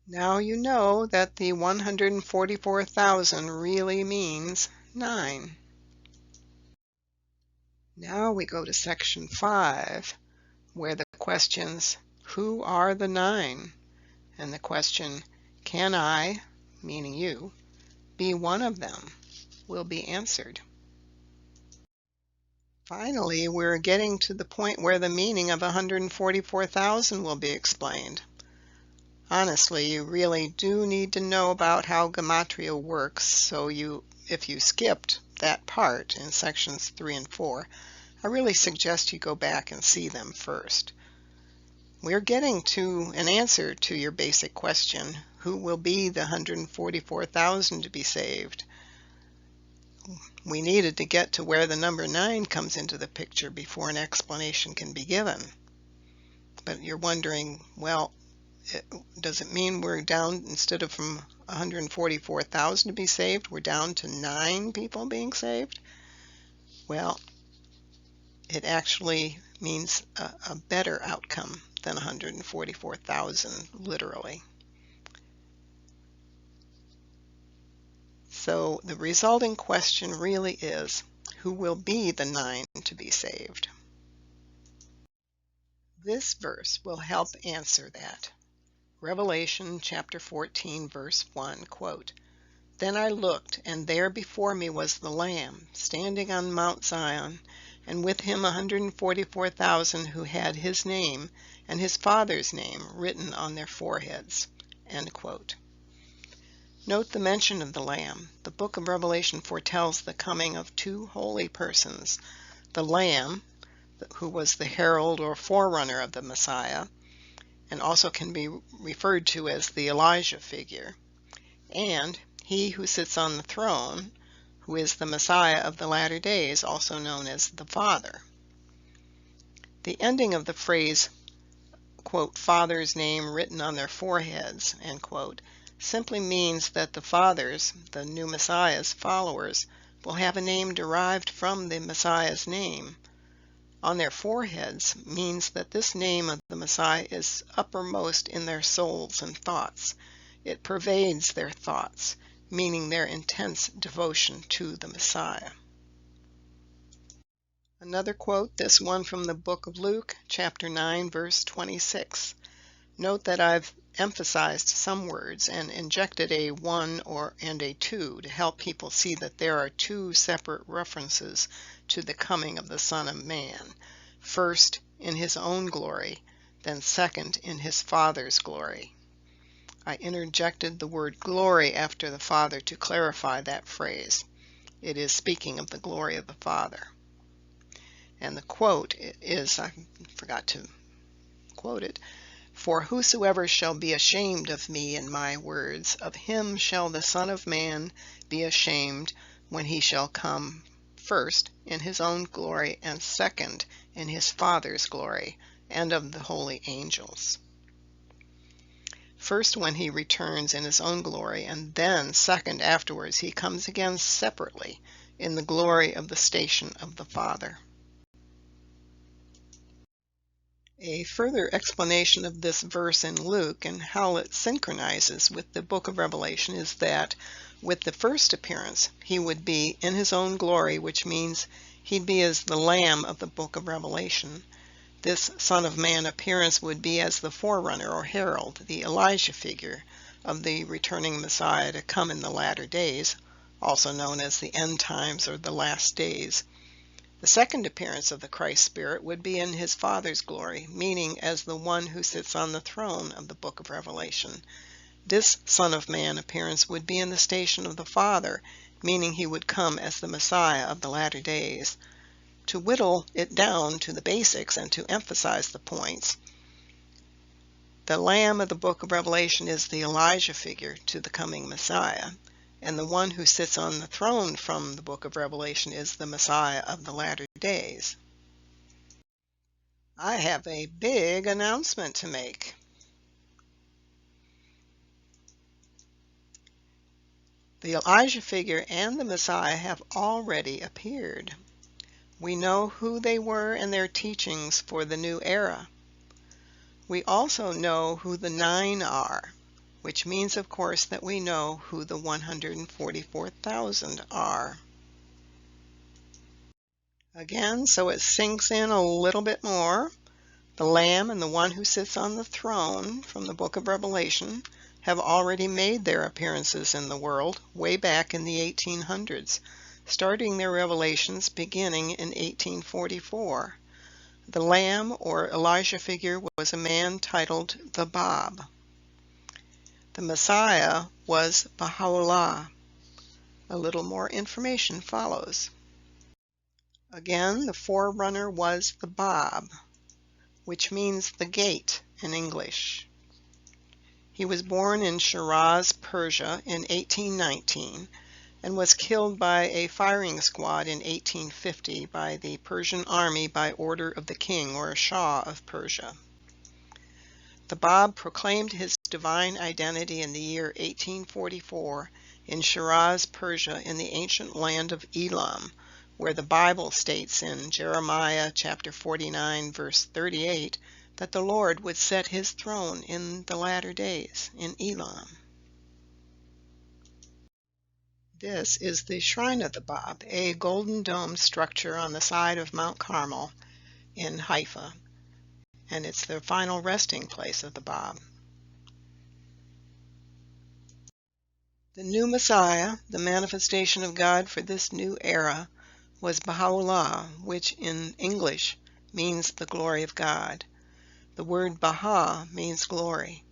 Speaker 1: Now you know that the 144,000 really means 9. Now we go to section 5, where the questions, who are the 9? And the question, can I, meaning you, be one of them, will be answered. Finally, we're getting to the point where the meaning of 144,000 will be explained. Honestly, you really do need to know about how gematria works, so if you skipped that part in sections 3 and 4, I really suggest you go back and see them first. We're getting to an answer to your basic question, who will be the 144,000 to be saved? We needed to get to where the number 9 comes into the picture before an explanation can be given. But you're wondering, well, does it mean we're down, instead of from 144,000 to be saved, we're down to 9 people being saved? Well, it actually means a better outcome than 144,000, literally. So the resulting question really is, who will be the 9 to be saved? This verse will help answer that. Revelation chapter 14, verse 1, quote, "Then I looked, and there before me was the Lamb, standing on Mount Zion, and with him 144,000 who had his name and his Father's name written on their foreheads." End quote. Note the mention of the Lamb. The book of Revelation foretells the coming of 2 holy persons, the Lamb, who was the herald or forerunner of the Messiah, and also can be referred to as the Elijah figure, and he who sits on the throne, who is the Messiah of the latter days, also known as the Father. The ending of the phrase, quote, "Father's name written on their foreheads," end quote, simply means that the Fathers, the new Messiah's followers, will have a name derived from the Messiah's name. On their foreheads means that this name of the Messiah is uppermost in their souls and thoughts. It pervades their thoughts, meaning their intense devotion to the Messiah. Another quote, this one from the book of Luke, chapter 9, verse 26. Note that I've emphasized some words and injected a 1 and a 2 to help people see that there are 2 separate references to the coming of the Son of Man. First, in his own glory, then second, in his Father's glory. I interjected the word glory after the Father to clarify that phrase. It is speaking of the glory of the Father. And the quote is, I forgot to quote it, "For whosoever shall be ashamed of me and my words, of him shall the Son of Man be ashamed when he shall come first in his own glory, and second in his Father's glory, and of the holy angels." First when he returns in his own glory, and then second afterwards he comes again separately in the glory of the station of the Father. A further explanation of this verse in Luke and how it synchronizes with the book of Revelation is that with the first appearance he would be in his own glory, which means he'd be as the Lamb of the book of Revelation. This Son of Man appearance would be as the forerunner or herald, the Elijah figure of the returning Messiah to come in the latter days, also known as the end times or the last days. The second appearance of the Christ Spirit would be in his Father's glory, meaning as the one who sits on the throne of the book of Revelation. This Son of Man appearance would be in the station of the Father, meaning he would come as the Messiah of the latter days. To whittle it down to the basics and to emphasize the points, the Lamb of the book of Revelation is the Elijah figure to the coming Messiah. and the one who sits on the throne from the book of Revelation is the Messiah of the latter days. I have a big announcement to make. The Elijah figure and the Messiah have already appeared. We know who they were and their teachings for the new era. We also know who the 9 are, which means, of course, that we know who the 144,000 are. Again, so it sinks in a little bit more, the Lamb and the one who sits on the throne from the book of Revelation have already made their appearances in the world way back in the 1800s, starting their revelations beginning in 1844. The Lamb or Elijah figure was a man titled the Bab. The Messiah was Baha'u'llah. A little more information follows. Again, the forerunner was the Bab, which means the gate in English. He was born in Shiraz, Persia in 1819 and was killed by a firing squad in 1850 by the Persian army by order of the king or Shah of Persia. The Bab proclaimed his divine identity in the year 1844 in Shiraz, Persia, in the ancient land of Elam, where the Bible states in Jeremiah chapter 49 verse 38 that the Lord would set his throne in the latter days in Elam. This is the Shrine of the Bab, a golden dome structure on the side of Mount Carmel in Haifa, and it's the final resting place of the Bab. The new Messiah, the manifestation of God for this new era, was Baha'u'llah, which in English means the glory of God. The word Baha means glory.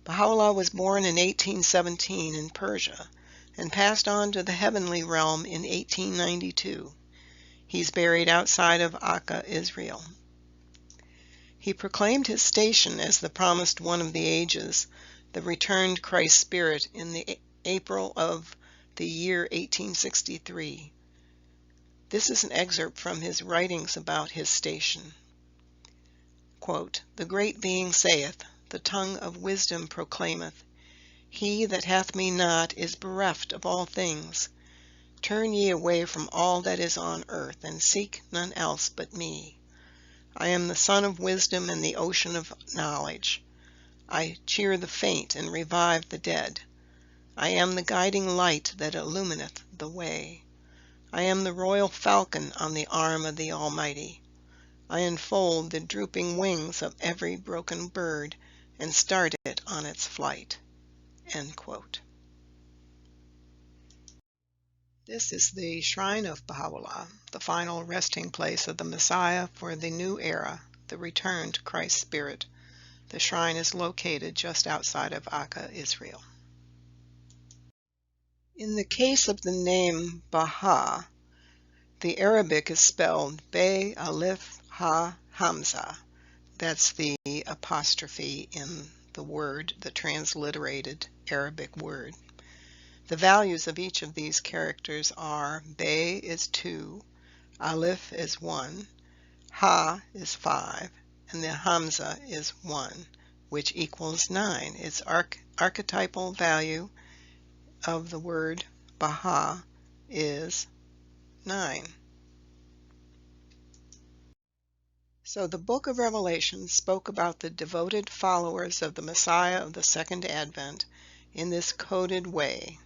Speaker 1: Baha'u'llah was born in 1817 in Persia and passed on to the heavenly realm in 1892. He's buried outside of Akka, Israel. He proclaimed his station as the promised one of the ages, the returned Christ Spirit, in the April of the year 1863. This is an excerpt from his writings about his station. Quote, "The great being saith, the tongue of wisdom proclaimeth, He that hath me not is bereft of all things. Turn ye away from all that is on earth, and seek none else but me. I am the sun of wisdom and the ocean of knowledge. I cheer the faint and revive the dead. I am the guiding light that illumineth the way. I am the royal falcon on the arm of the Almighty. I enfold the drooping wings of every broken bird, and start it on its flight." End quote. This is the Shrine of Baha'u'llah, the final resting place of the Messiah for the new era, the returned Christ Spirit. The shrine is located just outside of Akka, Israel. In the case of the name Baha, the Arabic is spelled Be Alif Ha Hamza. That's the apostrophe in the word, the transliterated Arabic word. The values of each of these characters are: Be is 2, Alif is 1, Ha is 5, and the Hamza is 1, which equals 9. Its archetypal value of the word Baha is 9. So the book of Revelation spoke about the devoted followers of the Messiah of the Second Advent in this coded way.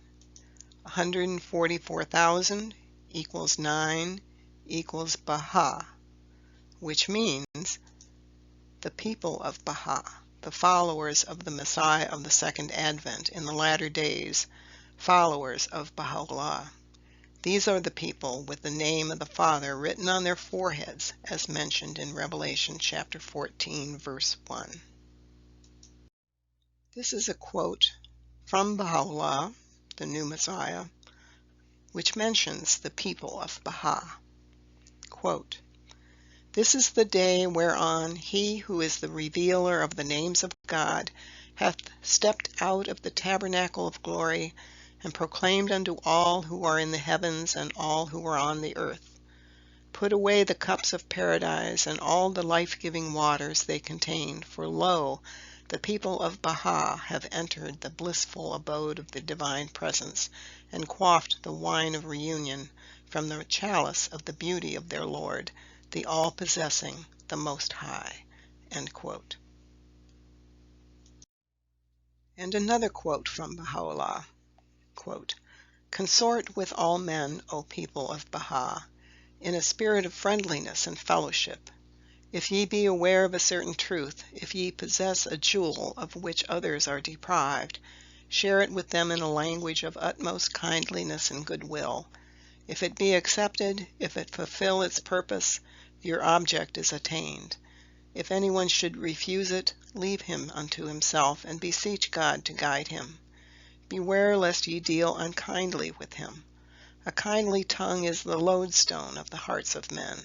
Speaker 1: 144,000 equals 9 equals Baha, which means the people of Baha, the followers of the Messiah of the Second Advent in the latter days, followers of Baha'u'llah. These are the people with the name of the Father written on their foreheads, as mentioned in Revelation chapter 14, verse 1. This is a quote from Baha'u'llah, the new Messiah, which mentions the people of Baha. Quote, "This is the day whereon he who is the revealer of the names of God hath stepped out of the tabernacle of glory and proclaimed unto all who are in the heavens and all who are on the earth, put away the cups of paradise and all the life-giving waters they contain, for lo, the people of Baha have entered the blissful abode of the divine presence, and quaffed the wine of reunion from the chalice of the beauty of their Lord, the all-possessing, the Most High. End quote. And another quote from Baha'u'llah, quote, "Consort with all men, O people of Baha, in a spirit of friendliness and fellowship. If ye be aware of a certain truth, if ye possess a jewel of which others are deprived, share it with them in a language of utmost kindliness and goodwill. If it be accepted, if it fulfill its purpose, your object is attained. If anyone should refuse it, leave him unto himself, and beseech God to guide him. Beware lest ye deal unkindly with him. A kindly tongue is the lodestone of the hearts of men.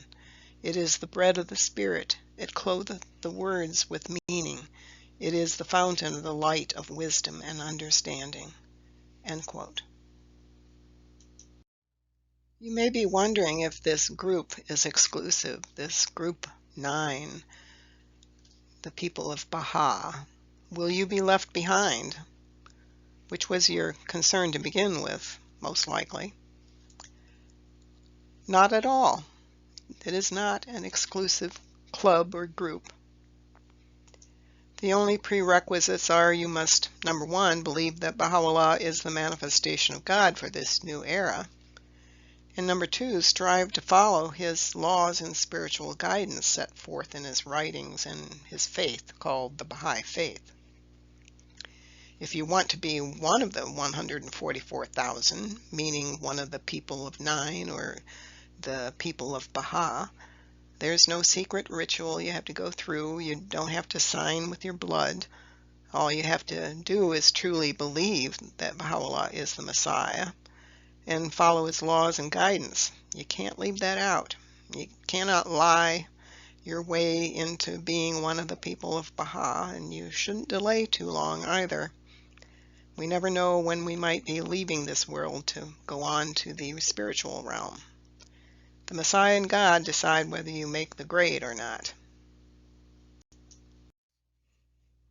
Speaker 1: It is the bread of the Spirit. It clotheth the words with meaning. It is the fountain of the light of wisdom and understanding." End quote. You may be wondering if this group is exclusive, this group 9, the people of Baha. Will you be left behind? Which was your concern to begin with, most likely. Not at all. It is not an exclusive club or group. The only prerequisites are you must, number 1, believe that Baha'u'llah is the manifestation of God for this new era. And number 2, strive to follow his laws and spiritual guidance set forth in his writings and his faith, called the Baha'i faith. If you want to be one of the 144,000, meaning one of the people of 9 or the people of Baha, there's no secret ritual you have to go through. You don't have to sign with your blood. All you have to do is truly believe that Baha'u'llah is the Messiah and follow his laws and guidance. You can't leave that out. You cannot lie your way into being one of the people of Baha, and you shouldn't delay too long either. We never know when we might be leaving this world to go on to the spiritual realm. The Messiah and God decide whether you make the grade or not.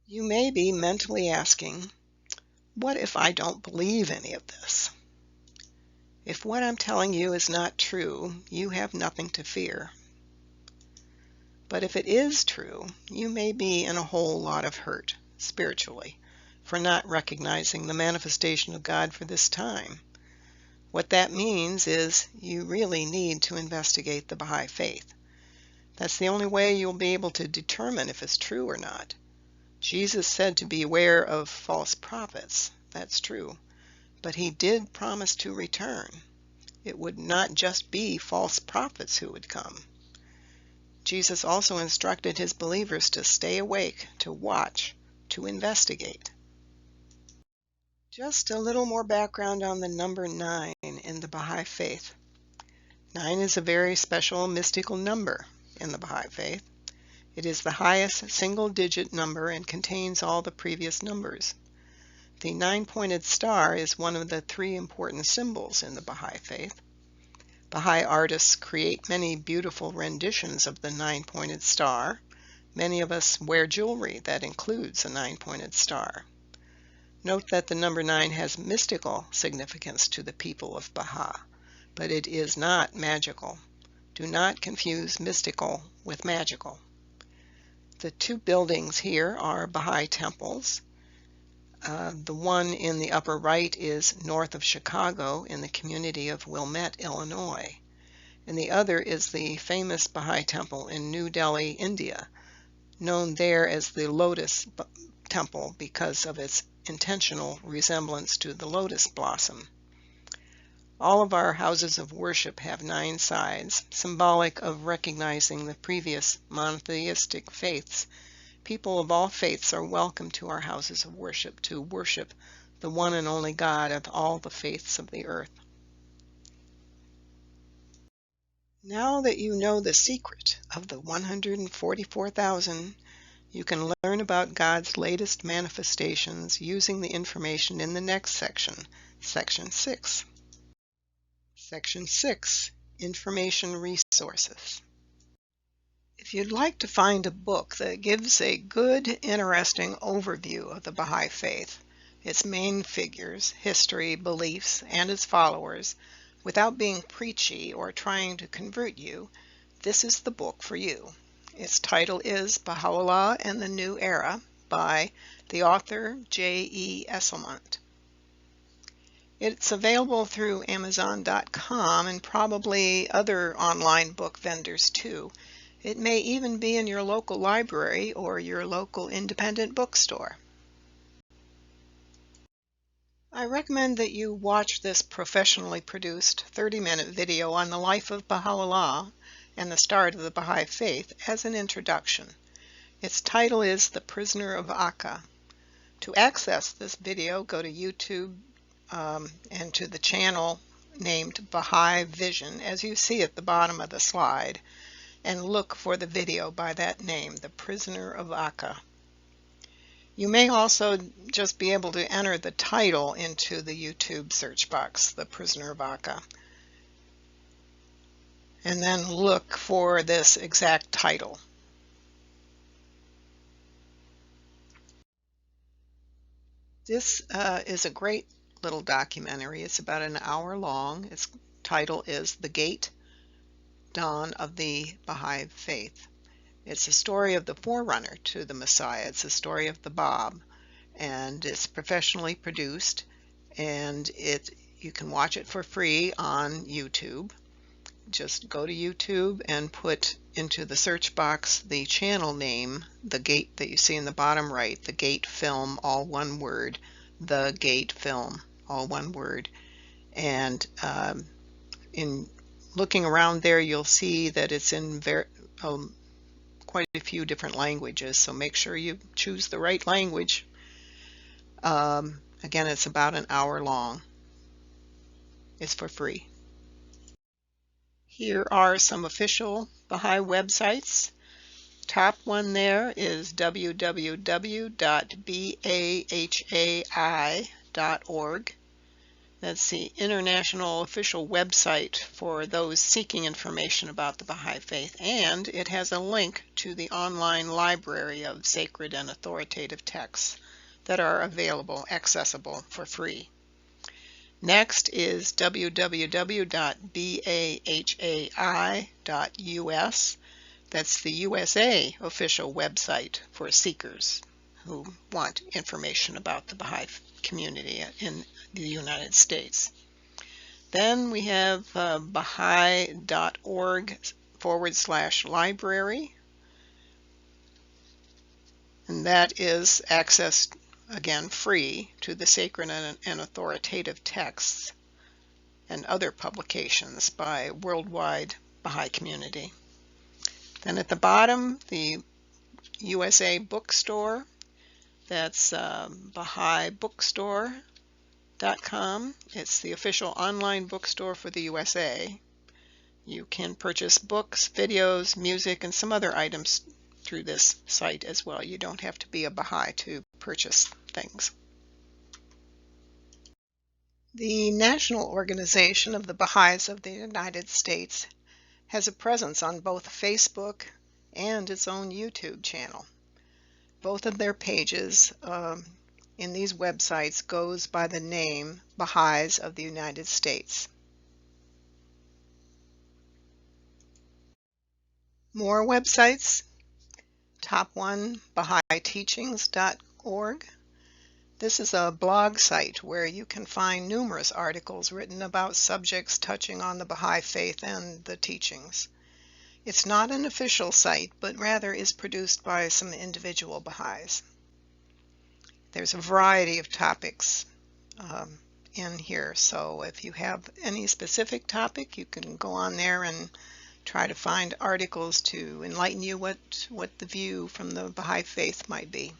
Speaker 1: You may be mentally asking, what if I don't believe any of this? If what I'm telling you is not true, you have nothing to fear. But if it is true, you may be in a whole lot of hurt, spiritually, for not recognizing the manifestation of God for this time. What that means is you really need to investigate the Baha'i faith. That's the only way you'll be able to determine if it's true or not. Jesus said to beware of false prophets. That's true. But he did promise to return. It would not just be false prophets who would come. Jesus also instructed his believers to stay awake, to watch, to investigate. Just a little more background on the number 9 in the Baha'i faith. 9 is a very special mystical number in the Baha'i faith. It is the highest single-digit number and contains all the previous numbers. The 9-pointed star is one of the 3 important symbols in the Baha'i faith. Baha'i artists create many beautiful renditions of the 9-pointed star. Many of us wear jewelry that includes a 9-pointed star. Note that the number 9 has mystical significance to the people of Baha, but it is not magical. Do not confuse mystical with magical. The 2 buildings here are Baha'i temples. The one in the upper right is north of Chicago in the community of Wilmette, Illinois. And the other is the famous Baha'i temple in New Delhi, India, known there as the Lotus Temple because of its intentional resemblance to the lotus blossom. All of our houses of worship have 9 sides, symbolic of recognizing the previous monotheistic faiths. People of all faiths are welcome to our houses of worship to worship the one and only God of all the faiths of the earth. Now that you know the secret of the 144,000, you can learn about God's latest manifestations using the information in the next section, Section 6. Section 6. Information Resources. If you'd like to find a book that gives a good, interesting overview of the Baha'i Faith, its main figures, history, beliefs, and its followers, without being preachy or trying to convert you, this is the book for you. Its title is Baha'u'llah and the New Era by the author J.E. Esselmont. It's available through Amazon.com and probably other online book vendors too. It may even be in your local library or your local independent bookstore. I recommend that you watch this professionally produced 30-minute video on the life of Baha'u'llah and the start of the Baha'i Faith as an introduction. Its title is The Prisoner of Akka. To access this video, go to YouTube and to the channel named Baha'i Vision, as you see at the bottom of the slide, and look for the video by that name, The Prisoner of Akka. You may also just be able to enter the title into the YouTube search box, The Prisoner of Akka, and then look for this exact title. This is a great little documentary. It's about an hour long. Its title is The Gate, Dawn of the Baha'i Faith. It's a story of the forerunner to the Messiah. It's a story of the Bab, and it's professionally produced, and you can watch it for free on YouTube. Just go to YouTube and put into the search box the channel name, The Gate, that you see in the bottom right, The Gate Film, all one word, The Gate Film, all one word. And in looking around there, you'll see that it's in quite a few different languages, so make sure you choose the right language. Again, it's about an hour long. It's for free. Here are some official Baha'i websites. Top one there is www.bahai.org. That's the international official website for those seeking information about the Baha'i Faith, and it has a link to the online library of sacred and authoritative texts that are accessible for free. Next is www.bahai.us. That's the USA official website for seekers who want information about the Baha'i community in the United States. Then we have bahai.org/library, and that is access, again, free to the sacred and authoritative texts and other publications by worldwide Baha'i community. Then at the bottom, the USA bookstore. That's BahaiBookstore.com. It's the official online bookstore for the USA. You can purchase books, videos, music, and some other items through this site as well. You don't have to be a Baha'i to purchase things. The National Organization of the Baha'is of the United States has a presence on both Facebook and its own YouTube channel. Both of their pages in these websites goes by the name Baha'is of the United States. More websites. Top one, BahaiTeachings.org. This is a blog site where you can find numerous articles written about subjects touching on the Baha'i Faith and the teachings. It's not an official site, but rather is produced by some individual Baha'is. There's a variety of topics in here, so if you have any specific topic, you can go on there and try to find articles to enlighten you what the view from the Baha'i Faith might be.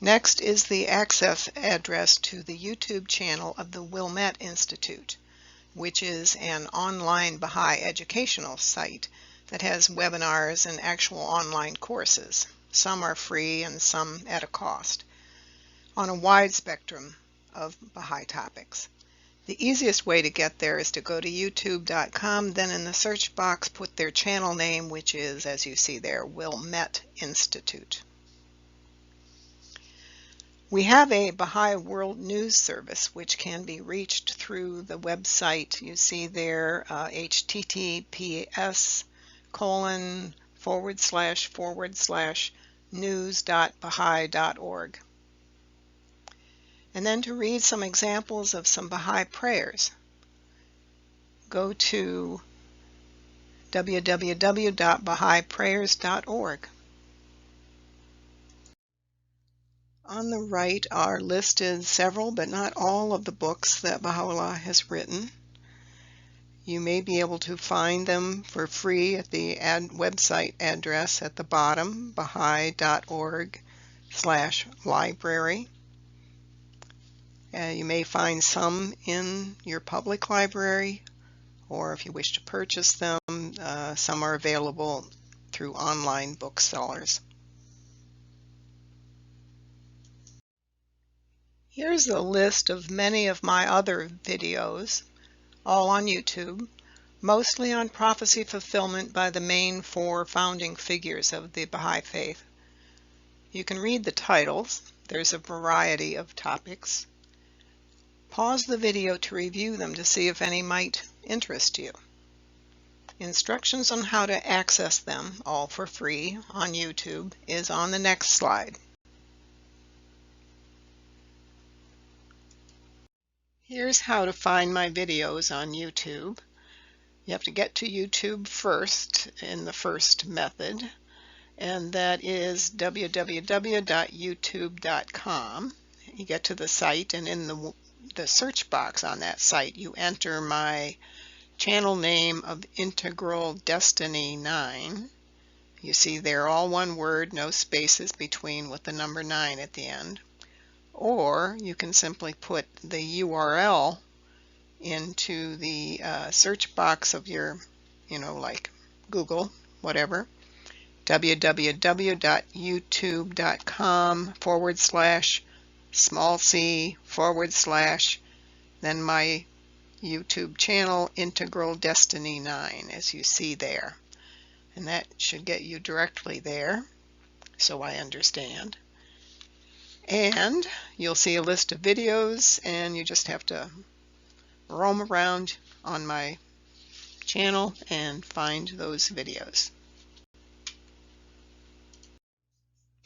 Speaker 1: Next is the access address to the YouTube channel of the Wilmette Institute, which is an online Baha'i educational site that has webinars and actual online courses. Some are free and some at a cost, on a wide spectrum of Baha'i topics. The easiest way to get there is to go to youtube.com, then in the search box put their channel name, which is, as you see there, Wilmette Institute. We have a Baha'i World News Service which can be reached through the website you see there, https://news.baha'i.org. And then to read some examples of some Baha'i prayers, go to www.bahaiprayers.org. On the right are listed several but not all of the books that Baha'u'llah has written. You may be able to find them for free at the website address at the bottom, baha'i.org/library. You may find some in your public library, or if you wish to purchase them, some are available through online booksellers. Here's a list of many of my other videos, all on YouTube, mostly on prophecy fulfillment by the main 4 founding figures of the Baha'i Faith. You can read the titles. There's a variety of topics. Pause the video to review them to see if any might interest you. Instructions on how to access them, all for free, on YouTube is on the next slide. Here's how to find my videos on YouTube. You have to get to YouTube first in the first method, and that is www.youtube.com. You get to the site, and in the search box on that site you enter my channel name of Integral Destiny 9. You see they're all one word, no spaces between, with the number 9 at the end. Or you can simply put the URL into the search box of your, like Google, whatever, www.youtube.com/c/ then my YouTube channel, Integral Destiny 9, as you see there. And that should get you directly there, so I understand. And you'll see a list of videos, and you just have to roam around on my channel and find those videos.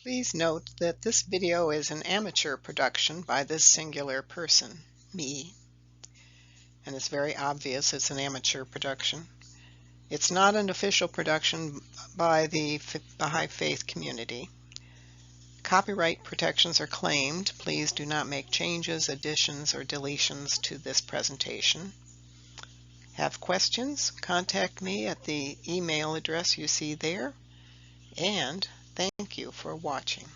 Speaker 1: Please note that this video is an amateur production by this singular person, me, and it's very obvious it's an amateur production. It's not an official production by the Baha'i Faith community. Copyright protections are claimed. Please do not make changes, additions, or deletions to this presentation. Have questions? Contact me at the email address you see there. And thank you for watching.